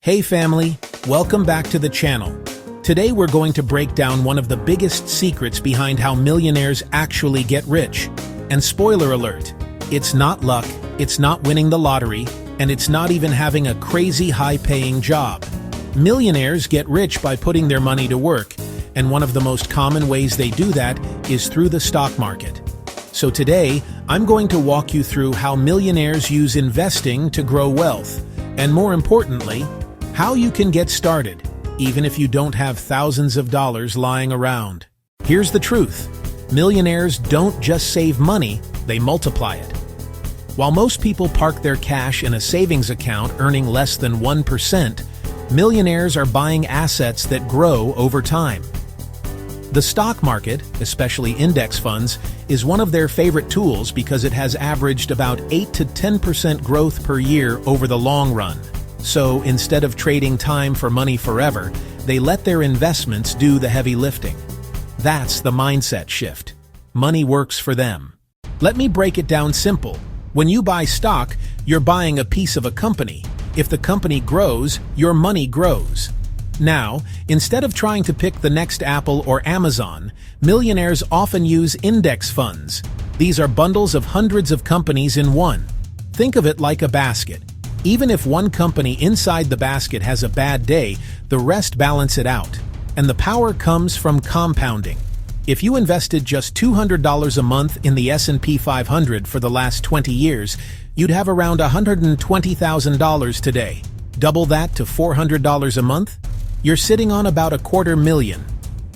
Hey family, welcome back to the channel. Today we're going to break down one of the biggest secrets behind how millionaires actually get rich. And spoiler alert, it's not luck, it's not winning the lottery, and it's not even having a crazy high-paying job. Millionaires get rich by putting their money to work, and one of the most common ways they do that is through the stock market. So today, I'm going to walk you through how millionaires use investing to grow wealth, and more importantly, how you can get started, even if you don't have thousands of dollars lying around. Here's the truth. Millionaires don't just save money, they multiply it. While most people park their cash in a savings account earning less than 1%, millionaires are buying assets that grow over time. The stock market, especially index funds, is one of their favorite tools because it has averaged about 8 to 10% growth per year over the long run. So instead of trading time for money forever, they let their investments do the heavy lifting. That's the mindset shift. Money works for them. Let me break it down simple. When you buy stock, you're buying a piece of a company. If the company grows, your money grows. Now, instead of trying to pick the next Apple or Amazon, millionaires often use index funds. These are bundles of hundreds of companies in one. Think of it like a basket. Even if one company inside the basket has a bad day, the rest balance it out. And the power comes from compounding. If you invested just $200 a month in the S&P 500 for the last 20 years, you'd have around $120,000 today. Double that to $400 a month? You're sitting on about $250,000.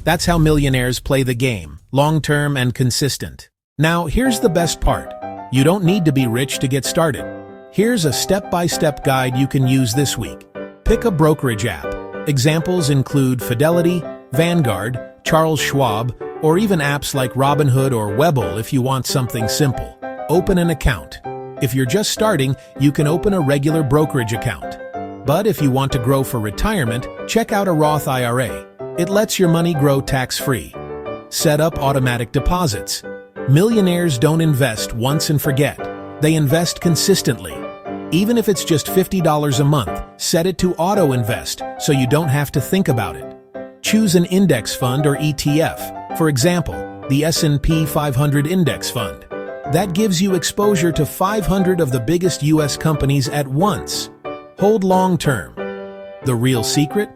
That's how millionaires play the game, long-term and consistent. Now, here's the best part. You don't need to be rich to get started. Here's a step-by-step guide you can use this week. Pick a brokerage app. Examples include Fidelity, Vanguard, Charles Schwab, or even apps like Robinhood or Webull if you want something simple. Open an account. If you're just starting, you can open a regular brokerage account. But if you want to grow for retirement, check out a Roth IRA. It lets your money grow tax-free. Set up automatic deposits. Millionaires don't invest once and forget. They invest consistently. Even if it's just $50 a month, set it to auto-invest so you don't have to think about it. Choose an index fund or ETF, for example, the S&P 500 Index Fund. That gives you exposure to 500 of the biggest U.S. companies at once. Hold long-term. The real secret?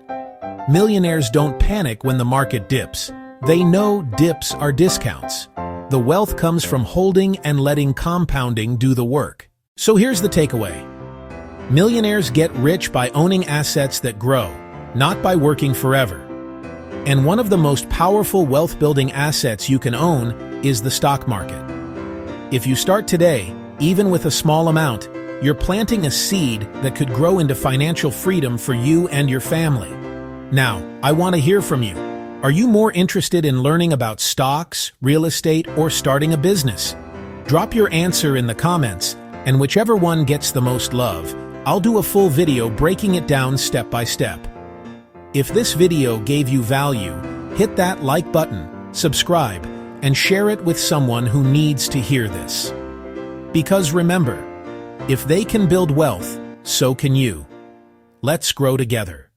Millionaires don't panic when the market dips. They know dips are discounts. The wealth comes from holding and letting compounding do the work. So here's the takeaway. Millionaires get rich by owning assets that grow, not by working forever. And one of the most powerful wealth-building assets you can own is the stock market. If you start today, even with a small amount, you're planting a seed that could grow into financial freedom for you and your family. Now, I want to hear from you. Are you more interested in learning about stocks, real estate, or starting a business? Drop your answer in the comments, and whichever one gets the most love, I'll do a full video breaking it down step by step. If this video gave you value, hit that like button, subscribe, and share it with someone who needs to hear this. Because remember, if they can build wealth, so can you. Let's grow together.